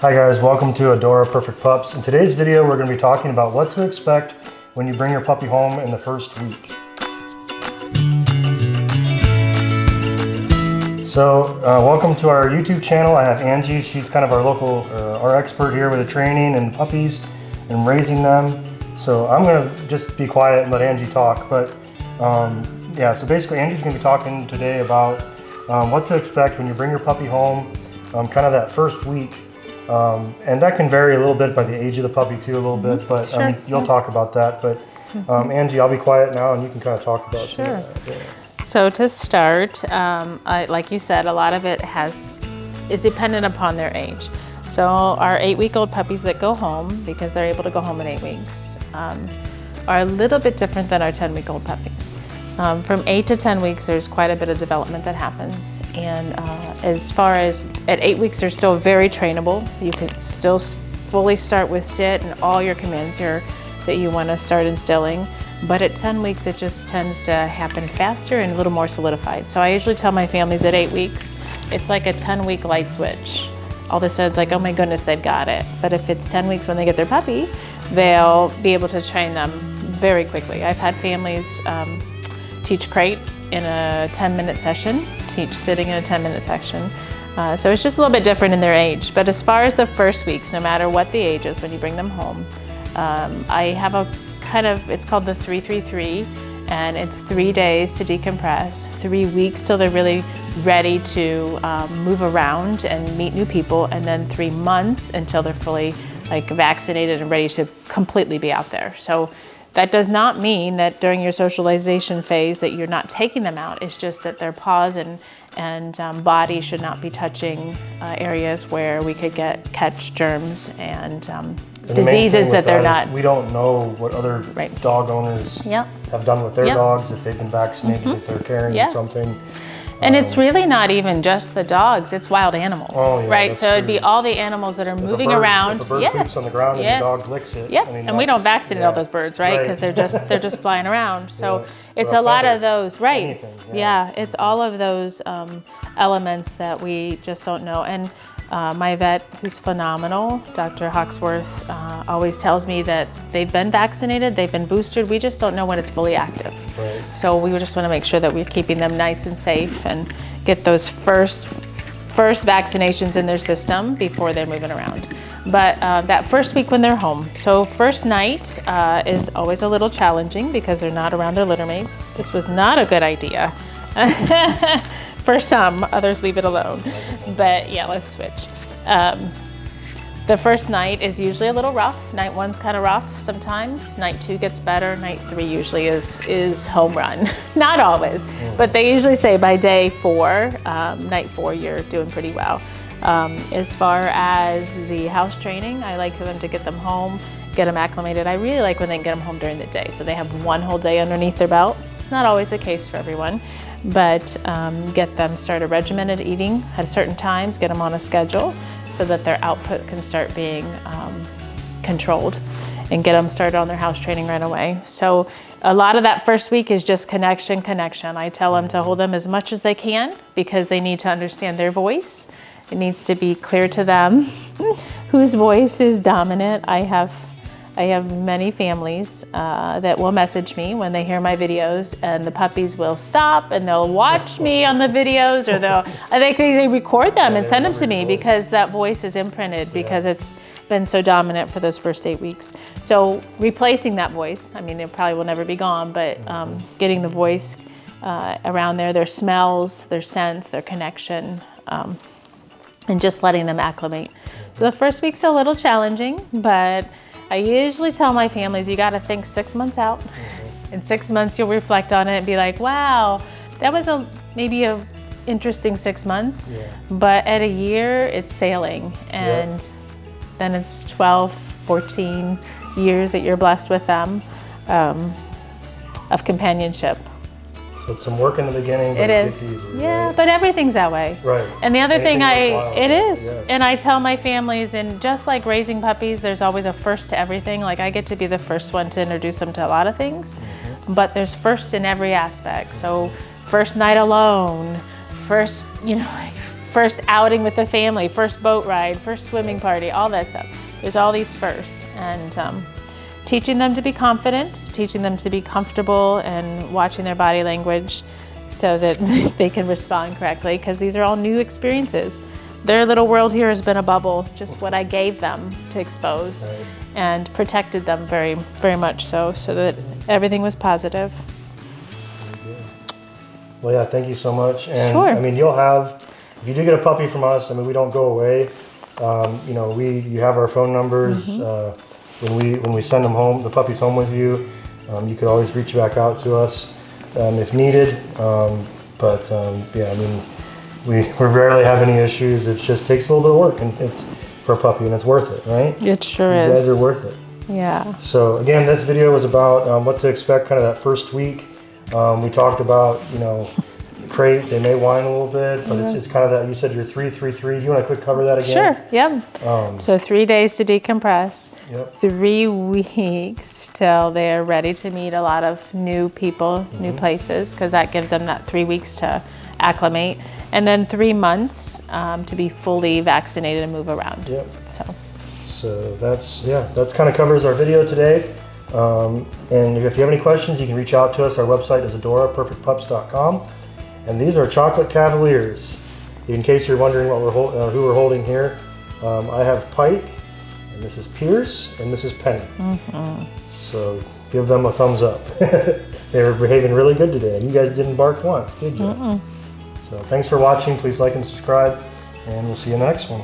Hi guys, welcome to Adora Perfect Pups. In today's video, we're going to be talking about what to expect when you bring your puppy home in the first week. So, welcome to our YouTube channel. I have Angie. She's kind of our local, our expert here with the training and puppies and raising them. So I'm going to just be quiet and let Angie talk. But yeah, so basically Angie's going to be talking today about what to expect when you bring your puppy home, kind of that first week. And that can vary a little bit by the age of the puppy too, a little bit, but Sure. You'll talk about that. But Angie, I'll be quiet now and you can kind of talk about Sure. some of that. Yeah. So to start, like you said, a lot of it is dependent upon their age. So our 8-week-old puppies that go home, because they're able to go home in 8 weeks, are a little bit different than our 10-week-old puppies. From 8 to 10 weeks, there's quite a bit of development that happens. And as far as at 8 weeks, they're still very trainable. You can still fully start with sit and all your commands that you want to start instilling. But at 10 weeks, it just tends to happen faster and a little more solidified. So I usually tell my families at 8 weeks, it's like a 10-week light switch. All of a sudden, it's like, oh my goodness, they've got it. But if it's 10 weeks when they get their puppy, they'll be able to train them very quickly. I've had families teach crate in a 10-minute session, teach sitting in a 10-minute section. So it's just a little bit different in their age. But as far as the first weeks, no matter what the age is when you bring them home, I have a it's called the 3-3-3, and it's 3 days to decompress, 3 weeks till they're really ready to move around and meet new people, and then 3 months until they're fully vaccinated and ready to completely be out there. So that does not mean that during your socialization phase that you're not taking them out. It's just that their paws and body should not be touching areas where we could catch germs and diseases that they're not. We don't know what other dog owners have done with their dogs, if they've been vaccinated, if they're carrying something. And it's really not even just the dogs, it's wild animals, right? So it'd be all the animals that are moving around. If a bird poops on the ground and the dog licks it. I mean, and we don't vaccinate all those birds, right? Because they're just flying around. So it's a lot of those, right? Anything, it's all of those elements that we just don't know. And my vet, who's phenomenal, Dr. Hawksworth, always tells me that they've been vaccinated, they've been boosted, we just don't know when it's fully active. Right. So we just want to make sure that we're keeping them nice and safe and get those first vaccinations in their system before they're moving around. But that first week when they're home, so first night is always a little challenging because they're not around their litter mates. This was not a good idea. For some, others leave it alone. But yeah, let's switch. The first night is usually a little rough. Night 1's kind of rough sometimes. Night 2 gets better. Night 3 usually is home run. Not always, but they usually say by day 4, night 4, you're doing pretty well. As far as the house training, I like for them to get them home, get them acclimated. I really like when they get them home during the day, so they have one whole day underneath their belt. It's not always the case for everyone, but get them started regimented eating at certain times, get them on a schedule so that their output can start being controlled, and get them started on their house training right away. So a lot of that first week is just connection. I tell them to hold them as much as they can because they need to understand their voice. It needs to be clear to them whose voice is dominant. I have many families that will message me when they hear my videos, and the puppies will stop and they'll watch me on the videos, or I think they record them and send them to me because that voice is imprinted because it's been so dominant for those first 8 weeks. So replacing that voice, I mean, it probably will never be gone, but getting the voice around there, their smells, their scents, their connection, and just letting them acclimate. So the first week's a little challenging, but I usually tell my families, you got to think 6 months out. In 6 months, you'll reflect on it and be like, wow, that was maybe a interesting 6 months. But at a year, it's sailing. And then it's 12, 14 years that you're blessed with them of companionship. So it's some work in the beginning, but it gets easier. Yeah, but everything's that way. Right. And the other thing it is, and I tell my families, and just like raising puppies, there's always a first to everything. Like I get to be the first one to introduce them to a lot of things, but there's first in every aspect. So first night alone, first, first outing with the family, first boat ride, first swimming party, all that stuff. There's all these firsts, and teaching them to be confident, teaching them to be comfortable, and watching their body language so that they can respond correctly, because these are all new experiences. Their little world here has been a bubble, just what I gave them to expose, and protected them very, very much so that everything was positive. Well, yeah, thank you so much. And Sure. I mean, you'll have, if you do get a puppy from us, I mean, we don't go away. You know, you have our phone numbers. When we send them home, the puppies home with you, you could always reach back out to us if needed. Yeah, I mean, we rarely have any issues. It just takes a little bit of work, and it's for a puppy, and it's worth it, right? It sure is. You is. guys are worth it. Yeah. So again, this video was about what to expect kind of that first week. We talked about, you know, the crate, they may whine a little bit, but it's kind of that, you said you're 3-3-3. Do you want to quick cover that again? Sure, yep. So 3 days to decompress, 3 weeks till they're ready to meet a lot of new people, new places, because that gives them that 3 weeks to acclimate, and then 3 months to be fully vaccinated and move around. Yep. So that's kind of covers our video today. And if you have any questions, you can reach out to us. Our website is adoraperfectpups.com. And these are Chocolate Cavaliers. In case you're wondering what who we're holding here, I have Pike, and this is Pierce, and this is Penny. So give them a thumbs up. They were behaving really good today, and you guys didn't bark once, did you? So thanks for watching. Please like and subscribe, and we'll see you in the next one.